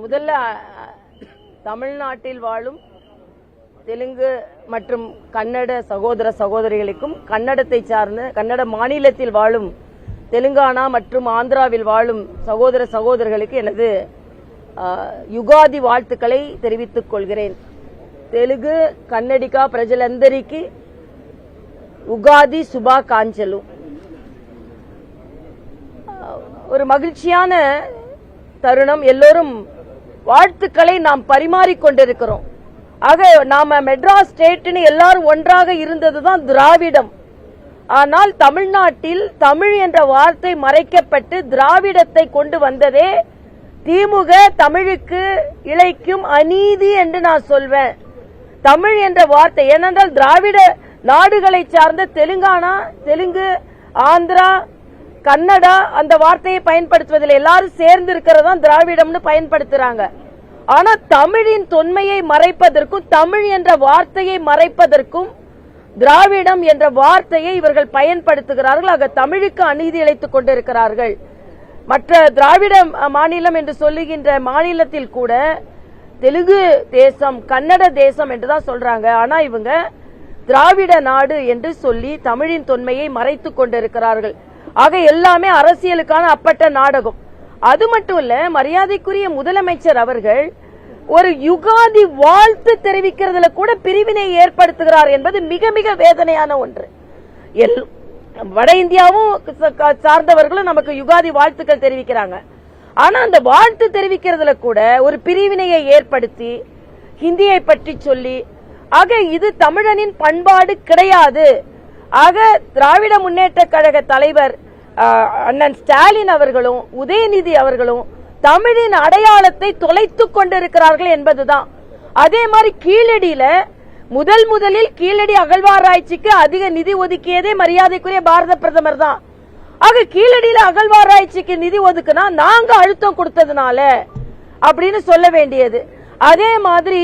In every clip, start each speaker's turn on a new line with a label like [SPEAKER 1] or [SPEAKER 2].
[SPEAKER 1] முதல்ல தமிழ்நாட்டில் வாழும் தெலுங்கு மற்றும் கன்னட சகோதர சகோதரிகளுக்கும் கன்னடத்தை சார்ந்த கன்னட மாநிலத்தில் வாழும் தெலுங்கானா மற்றும் ஆந்திராவில் வாழும் சகோதர சகோதரர்களுக்கு எனது யுகாதி வாழ்த்துக்களை தெரிவித்துக் கொள்கிறேன். தெலுங்கு கன்னடிகா பிரஜలందరికీ உகாதி சுபாகாஞ்சலு. ஒரு மகிழ்ச்சியான தருணம். எல்லோரும் வாழ்த்துக்களை நாம் பரிமாறிக்கொண்டிருக்கிறோம். ஆக நாம மெட்ராஸ் ஸ்டேட்னு எல்லாரும் ஒன்றாக இருந்ததுதான் திராவிடம். ஆனால் தமிழ்நாட்டில் தமிழ் என்ற வார்த்தை மறைக்கப்பட்டு திராவிடத்தை கொண்டு வந்ததே திமுக தமிழுக்கு இழைக்கும் அநீதி என்று நான் சொல்வேன். தமிழ் என்ற வார்த்தை ஏனென்றால் திராவிட நாடுகளை சார்ந்த தெலுங்கானா, தெலுங்கு, ஆந்திரா, கன்னடா அந்த வார்த்தையை பயன்படுத்துவதில் எல்லாரும் சேர்ந்து இருக்கிறதா திராவிடம்னு பயன்படுத்துறாங்க. ஆனா தமிழின் தொன்மையை மறைப்பதற்கும் தமிழ் என்ற வார்த்தையை மறைப்பதற்கும் திராவிடம் என்ற வார்த்தையை இவர்கள் பயன்படுத்துகிறார்கள். ஆக தமிழுக்கு அநீதி இழைத்துக் கொண்டிருக்கிறார்கள். மற்ற திராவிட மாநிலம் என்று சொல்லுகின்ற மாநிலத்தில் கூட தெலுங்கு தேசம், கன்னட தேசம் என்றுதான் சொல்றாங்க. ஆனா இவங்க திராவிட நாடு என்று சொல்லி தமிழின் தொன்மையை மறைத்துக் கொண்டிருக்கிறார்கள். ஆக எல்லாமே அரசியலுக்கான அப்பட்ட நாடகம். அது மட்டும் இல்ல, மரியாதைக்குரிய முதலமைச்சர் அவர்கள் ஒரு யுகாதி வாழ்த்து தெரிவிக்கிறதுல கூட பிரிவினை ஏற்படுத்துகிறார் என்பது மிக மிக வேதனையான ஒன்று. வட இந்தியாவும் சார்ந்தவர்களும் நமக்கு யுகாதி வாழ்த்துக்கள் தெரிவிக்கிறாங்க. ஆனா அந்த வாழ்த்து தெரிவிக்கிறதுல கூட ஒரு பிரிவினையை ஏற்படுத்தி ஹிந்தியை பற்றி சொல்லி, ஆக இது தமிழனின் பண்பாடு கிடையாது. ஆக திராவிட முன்னேற்ற கழக தலைவர் அண்ணன் ஸ்டாலின் அவர்களும் உதயநிதி அவர்களும் தமிழின் அடையாளத்தை தொலைத்துக் கொண்டிருக்கிறார்கள் என்பதுதான். அதே மாதிரி கீழடியில முதலில் கீழடி அகழ்வாராய்ச்சிக்கு அதிக நிதி ஒதுக்கியதே மரியாதைக்குரிய பாரத பிரதமர் தான். ஆக கீழடியில அகழ்வாராய்ச்சிக்கு நிதி ஒதுக்குனா நாங்க அழுத்தம் கொடுத்ததுனால அப்படின்னு சொல்ல வேண்டியது. அதே மாதிரி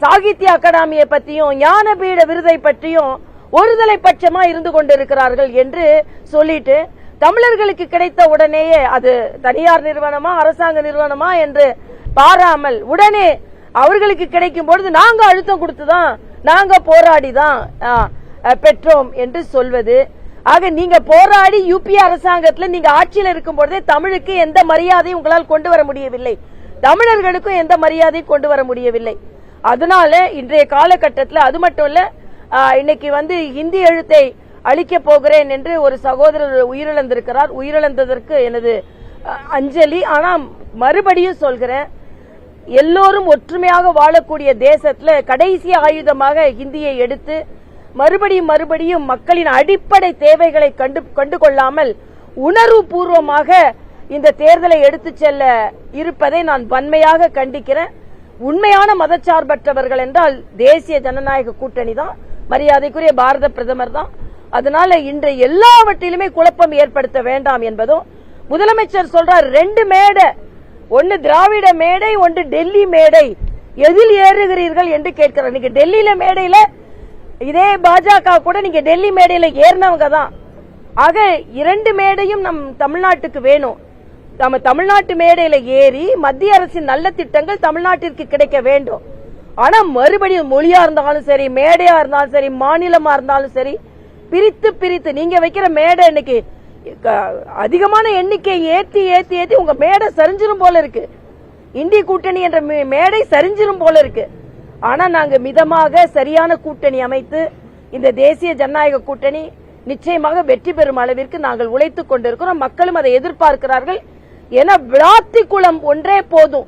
[SPEAKER 1] சாகித்ய அகாடமியை பற்றியும் ஞானபீட விருதை பற்றியும் ஒருதலை பட்சமா இருந்து கொண்டிருக்கிறார்கள் என்று சொல்லிட்டு தமிழர்களுக்கு கிடைத்த உடனேயே அது தனியார் நிறுவனமா அரசாங்க நிறுவனமா என்று பாராமல் உடனே அவர்களுக்கு கிடைக்கும் பொழுது நாங்க அழுத்தம் கொடுத்துதான் நாங்க போராடிதான் பெற்றோம் என்று சொல்வது. ஆக நீங்க போராடி யூபி அரசாங்கத்தில் நீங்க ஆட்சியில் இருக்கும் பொழுதே தமிழுக்கு எந்த மரியாதையும் உங்களால் கொண்டு வர முடியவில்லை, தமிழர்களுக்கும் எந்த மரியாதையும் கொண்டு வர முடியவில்லை. அதனால இன்றைய காலகட்டத்தில் அது மட்டும் இல்ல, இன்னைக்கு ஹிந்தி எழுத்தை அளிக்க போகிறேன் என்று ஒரு சகோதரர் உயிரிழந்திருக்கிறார். உயிரிழந்ததற்கு எனது அஞ்சலி. ஆனா மறுபடியும் சொல்கிறேன், எல்லோரும் ஒற்றுமையாக வாழக்கூடிய தேசத்துல கடைசி ஆயுதமாக ஹிந்தியை எடுத்து மறுபடியும் மக்களின் அடிப்படை தேவைகளை கண்டு கொள்ளாமல் உணர்வு பூர்வமாக இந்த தேர்தலை எடுத்து செல்ல இருப்பதை நான் வன்மையாக கண்டிக்கிறேன். உண்மையான மதச்சார்பற்றவர்கள் என்றால் தேசிய ஜனநாயக கூட்டணி தான், மரியாதைக்குரிய பாரத பிரதமர் தான். அதனால இன்று எல்லாவற்றிலுமே குழப்பம் ஏற்படுத்த வேண்டாம் என்பதும் முதலமைச்சர் சொல்றார். 2 மேடை, ஒன்னு திராவிட மேடை, ஒன்று டெல்லி மேடை, எதில் ஏறுகிறீர்கள் என்று கேட்கிறார். நீங்க டெல்லியில மேடையில இதே பாஜக கூட நீங்க டெல்லி மேடையில ஏறினவங்க தான். ஆக 2 மேடையும் நம் தமிழ்நாட்டுக்கு வேணும். நம்ம தமிழ்நாட்டு மேடையில ஏறி மத்திய அரசின் நல்ல திட்டங்கள் தமிழ்நாட்டிற்கு கிடைக்க வேண்டும். ஆனா மறுபடியும் மொழியா இருந்தாலும் சரி, மேடையா இருந்தாலும் சரி, மாநிலமா இருந்தாலும் சரி, பிரித்து நீங்க வைக்கிற மேடை இன்னைக்கு அதிகமான எண்ணிக்கை ஏத்தி உங்க மேடை சரிஞ்சிரும் போல இருக்கு. இந்திய கூட்டணி என்ற மேடை சரிஞ்சிரும் போல இருக்கு. ஆனா நாங்க மிதமாக சரியான கூட்டணி அமைத்து இந்த தேசிய ஜனநாயக கூட்டணி நிச்சயமாக வெற்றி பெறும் அளவிற்கு நாங்கள் உழைத்துக் கொண்டிருக்கிறோம். மக்களும் அதை எதிர்பார்க்கிறார்கள். என விளாத்தி குளம் ஒன்றே போதும்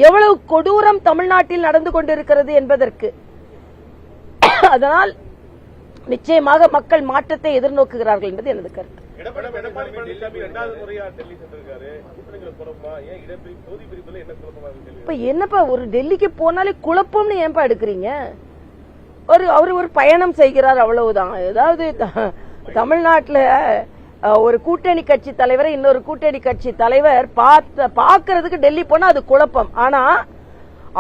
[SPEAKER 1] எவ்வளவு கொடூரம் தமிழ்நாட்டில் நடந்து கொண்டிருக்கிறது என்பதற்கு. அதனால் நிச்சயமாக மக்கள் மாற்றத்தை எதிர்நோக்குகிறார்கள் என்பது எனது கருத்து. இப்ப என்னப்பா ஒரு டெல்லிக்கு போனாலே குழப்பம்னு ஏன்பா எடுக்கிறீங்க? அவர் ஒரு பயணம் செய்கிறார், அவ்வளவுதான். ஏதாவது தமிழ்நாட்டில் ஒரு கூட்டணி கட்சி தலைவரை இன்னொரு கூட்டணி கட்சி தலைவர் பாக்குறதுக்கு டெல்லி போனா அது குழப்பம். ஆனா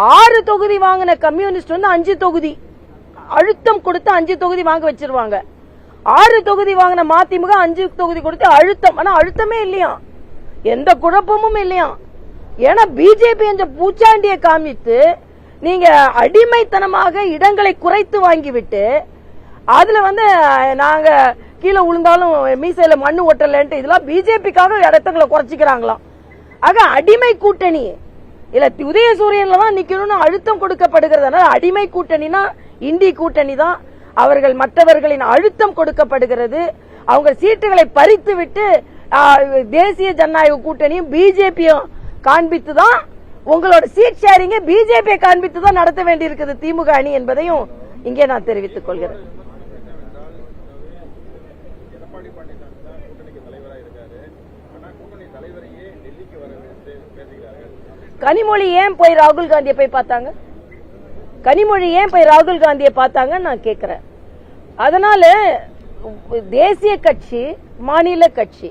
[SPEAKER 1] 6 தொகுதி வாங்கின கம்யூனிஸ்ட் 5 தொகுதி அழுத்தம் கொடுத்து 5 தொகுதி வாங்க வச்சிருவாங்க. 6 தொகுதி வாங்கின மதிமுக 5 தொகுதி கொடுத்து அழுத்தம். ஆனா அழுத்தமே இல்லையா, எந்த குழப்பமும் இல்லையா. ஏன்னா பிஜேபி என்ற பூச்சாண்டியை காமித்து நீங்க அடிமைத்தனமாக இடங்களை குறைத்து வாங்கிவிட்டு அதுல நாங்க கீழே விழுந்தாலும் மீசையில மண்ணு ஒட்டலன்ட்டு இதெல்லாம் பிஜேபிக்காக இடத்துங்களை குறைச்சிக்கிறாங்களாம். ஆக அடிமை கூட்டணி இல்ல உதயசூரியன்ல தான் நிக்கணும்னு அழுத்தம் கொடுக்கப்படுகிறது. அடிமை கூட்டணினா இந்தி கூட்டணி தான். அவர்கள் மற்றவர்களின் அழுத்தம் கொடுக்கப்படுகிறது. அவங்க சீட்டுகளை பறித்து விட்டு தேசிய ஜனநாயக கூட்டணியும் பிஜேபியும் காண்பித்து தான் உங்களோட சீட் ஷேரிங்க பிஜேபியை காண்பித்து தான் நடத்த வேண்டியிருக்குது திமுக அணி என்பதையும் இங்கே நான் தெரிவித்துக் கொள்கிறேன். கனிமொழி ஏன் போய் ராகுல் காந்தியை போய் பார்த்தாங்க? கனிமொழி ஏன் போய் ராகுல் காந்தியை பார்த்தாங்க நான் கேட்கிறேன். அதனால தேசிய கட்சி, மாநில கட்சி,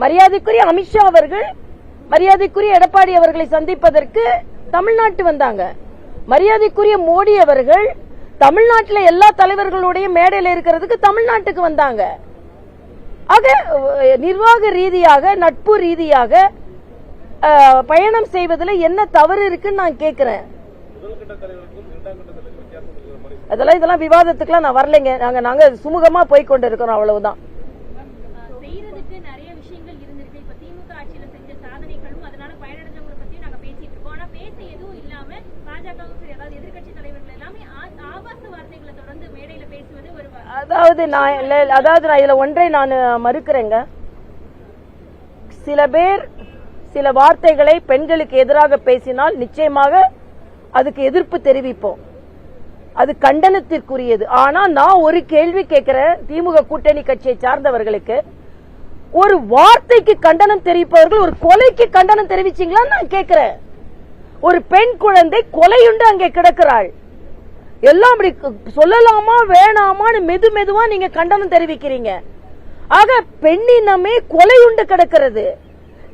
[SPEAKER 1] மரியாதைக்குரிய அமித்ஷா அவர்கள், மரியாதைக்குரிய எடப்பாடி அவர்களை சந்திப்பதற்கு தமிழ்நாட்டு வந்தாங்க. மரியாதைக்குரிய மோடி அவர்கள் தமிழ்நாட்டில் எல்லா தலைவர்களுடைய மேடையில் இருக்கிறதுக்கு தமிழ்நாட்டுக்கு வந்தாங்க. ஆக நிர்வாக ரீதியாக, நட்பு ரீதியாக பயணம் செய்வதில் என்ன தவறு இருக்குன்னு நான் கேட்கிறேன். இதெல்லாம் விவாதத்துக்குலாம் நான் வரலைங்க. நாங்க சுமூகமா போய் கொண்டு இருக்கிறோம், அவ்வளவுதான். அதாவது நான் இதுல ஒன்றை நான் மறுக்கிறேங்க. சில பேர் சில வார்த்தைகளை பெண்களுக்கு எதிராக பேசினால் நிச்சயமாக அதுக்கு எதிர்ப்பு தெரிவிப்போம், அது கண்டனத்திற்குரியது. ஆனா நான் ஒரு கேள்வி கேட்கிறேன், திமுக கூட்டணி கட்சியை சார்ந்தவர்களுக்கு, ஒரு வார்த்தைக்கு கண்டனம் தெரிவிப்பவர்கள் ஒரு கொலைக்கு கண்டனம் தெரிவிச்சீங்களா நான் கேட்கிறேன். ஒரு பெண் குழந்தை கொலையுண்டு அங்கே கிடக்கிறாள், எல்லாம் அப்படி சொல்லலாமா வேணாமான்னு மெதுவா நீங்க கண்டனம் தெரிவிக்கிறீங்க. ஆக பெண்ணினமே கொலையுண்டு கிடக்கிறது,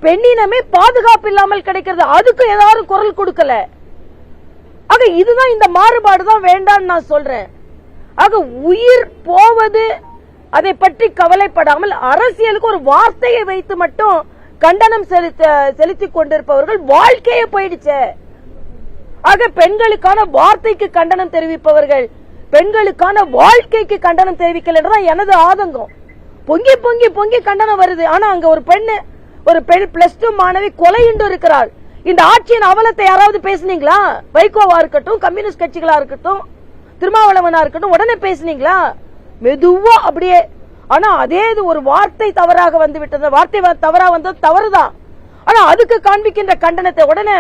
[SPEAKER 1] பெண்ணினமே பாதுகாப்பு இல்லாமல் கிடைக்கிறது, அதுக்கு ஏதாவது குரல் கொடுக்கல. ஆக இதுதான், இந்த மாறுபாடு தான் வேண்டான்னு நான் சொல்றேன். ஆக உயிர் போவது அதை பற்றி கவலைப்படாமல் அரசியலுக்கு ஒரு வார்த்தையை வைத்து மட்டும் கண்டனம் செலுத்திக் கொண்டிருப்பவர்கள் வாழ்க்கையே போயிடுச்சு. ஆக பெண்களுக்கான வார்த்தைக்கு கண்டனம் தெரிவிப்பவர்கள் பெண்களுக்கான வாழ்க்கைக்கு கண்டனம் தெரிவிக்கல என்றுதான் எனது ஆதங்கம். பொங்கி பொங்கி பொங்கி கண்டனம் வருது. ஆனா அங்க ஒரு பெண் +2 மாணவி கொலையுண்டு இருக்கிறாள். இந்த ஆட்சியின் அவலத்தை யாராவது பேசுனீங்களா? வைகோவா இருக்கட்டும், கம்யூனிஸ்ட் கட்சிகளா இருக்கட்டும், திருமாவளவனா இருக்கட்டும், உடனே பேசுனீங்களா? மெதுவா அப்படியே. ஆனா அதே ஒரு வார்த்தை தவறாக வந்து விட்டது, வார்த்தை தவறா வந்தது தவறுதான். ஆனா அதுக்கு காண்பிக்கின்ற கண்டனத்தை உடனே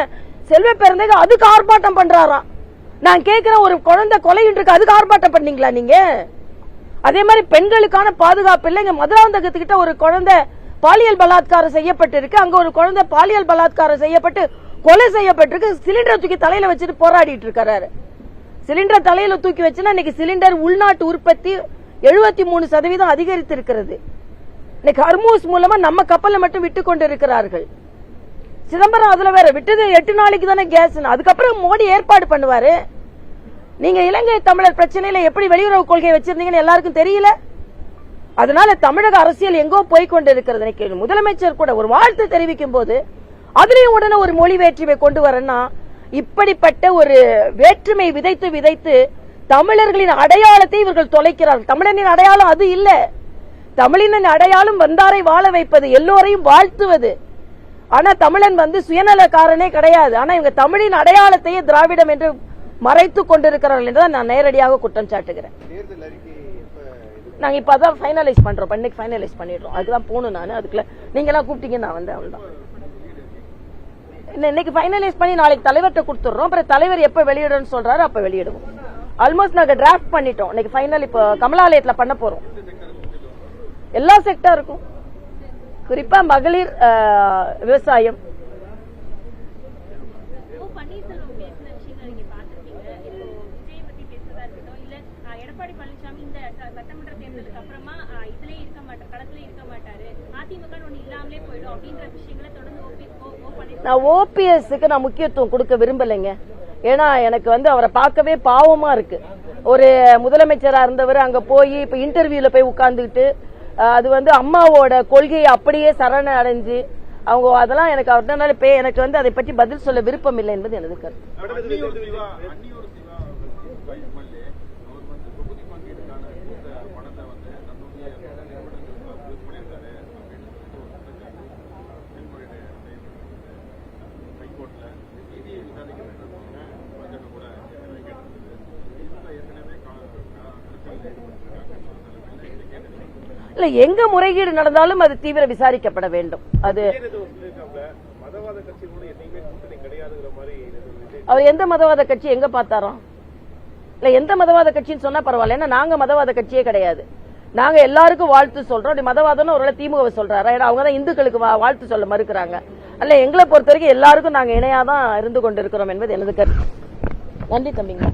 [SPEAKER 1] செல்வ பிறந்தக அதுக்கு ஆர்ப்பாட்டம் பண்றாராம். நான் கேட்கிறேன், ஒரு குழந்தை கொலையுண்டு இருக்கு, அதுக்கு ஆர்ப்பாட்டம் பண்ணீங்களா நீங்க? அதே மாதிரி பெண்களுக்கான பாதுகாப்பு இல்லை. இங்க மதுராந்தகத்துக்கிட்ட ஒரு குழந்தை பாலியல் பலாத்காரம் செய்யப்பட்டிருக்கு, அங்க ஒரு குழந்தை பாலியல் பலாத்காரம் செய்யப்பட்டு கொலை செய்யப்பட்டிருக்கு. சிலிண்டரை தூக்கி தலையில வச்சுட்டு போராடிட்டு இருக்காரு. சிலிண்டர் தலையில தூக்கி வச்சுன்னா இன்னைக்கு சிலிண்டர் உள்நாட்டு உற்பத்தி 73% அதிகரித்து இருக்கிறது. இன்னைக்கு ஹர்மூஸ் மூலமா நம்ம கப்பலை மட்டும் விட்டு கொண்டு இருக்கிறார்கள். சிதம்பரம் அதுல வேற விட்டது 8 நாளைக்கு தானே கேஸ். அதுக்கப்புறம் மோடி ஏற்பாடு பண்ணுவாரு. நீங்க இலங்கை தமிழர் பிரச்சனையில எப்படி வெளியுறவு கொள்கையை வச்சிருந்தீங்கன்னு எல்லாருக்கும் தெரியல. அதனால தமிழக அரசியல் எங்கோ போய்கொண்டு இருக்கிறது. முதலமைச்சர் கூட ஒரு வாழ்த்து தெரிவிக்கும் போது அதுலயும் உடனே ஒரு மொழி வேற்றுமை கொண்டு வரனா, இப்படிப்பட்ட ஒரு வேற்றுமை விதைத்து விதைத்து தமிழர்களின் அடையாளத்தை இவர்கள் தொலைக்கிறார்கள். தமிழனின் அடையாளம் அது இல்ல. தமிழின் அடையாளம் வந்தாரை வாழ வைப்பது, எல்லோரையும் வாழ்த்துவது. ஆனா தமிழன் சுயநலக்காரனே கிடையாது. ஆனா இவங்க தமிழின் அடையாளத்தையே திராவிடம் என்று மறைத்து கொண்டிருக்கிறார்கள் என்றுதான் நான் நேரடியாக குற்றம் சாட்டுகிறேன். நாங்க இப்ப அதான் ஃபைனலைஸ் பண்றோம், இன்னைக்கு ஃபைனலைஸ் பண்ணிடுறோம். அதுக்குதான் போகணும் நான். அதுக்குள்ள நீங்க எல்லாம் கூப்பிட்டீங்க, நான் வந்தேன், அவ்வளவுதான். இன்னைக்கு ஃபைனலைஸ் பண்ணி நாளைக்கு தலைவர்கிட்ட கொடுத்துடுறோம். அப்புறம் தலைவர் எப்ப வெளியிடணும்னு சொல்றாரு அப்ப வெளியிடுவோம். ஆல்மோஸ்ட் நாங்க டிராஃப்ட் பண்ணிட்டோம். இன்னைக்கு ஃபைனல் இப்ப கமலாலயத்துல பண்ண போறோம். எல்லா செக்டருக்கும், குறிப்பா மகளிர், விவசாயம். நான் ஓபிஎஸ்க்கு நான் முக்கியத்துவம் கொடுக்க விரும்பலைங்க. ஏன்னா எனக்கு அவரை பார்க்கவே பாவமா இருக்கு. ஒரு முதலமைச்சரா இருந்தவர் அங்க போய் இப்ப இன்டர்வியூல போய் உட்கார்ந்துகிட்டு அது அம்மாவோட கொள்கையை அப்படியே சரண அடைஞ்சு அவங்க அதெல்லாம் எனக்கு அதனால எனக்கு வந்து அதை பற்றி பதில் சொல்ல விருப்பம் இல்லை என்பது எனது கருத்து. இல்ல, எங்க முறைகேடு நடந்தாலும் அது தீவிர விசாரிக்கப்பட வேண்டும். அது அவர் எந்த மதவாத கட்சி எங்க பார்த்தாரோ இல்ல, எந்த மதவாத கட்சின்னு சொன்னா பரவாயில்ல. ஏன்னா நாங்க மதவாத கட்சியே கிடையாது. நாங்க எல்லாருக்கும் வாழ்த்து சொல்றோம். மதவாதம்னு ஒரு திமுக சொல்றாரு. ஏன்னா அவங்க தான் இந்துக்களுக்கு வாழ்த்து சொல்ல மறுக்கிறாங்க. அல்ல, எங்களை பொறுத்த வரைக்கும் எல்லாருக்கும் நாங்க இணையாதான் இருந்து கொண்டிருக்கிறோம் என்பது எனது கருத்து. நன்றி தம்பிங்க.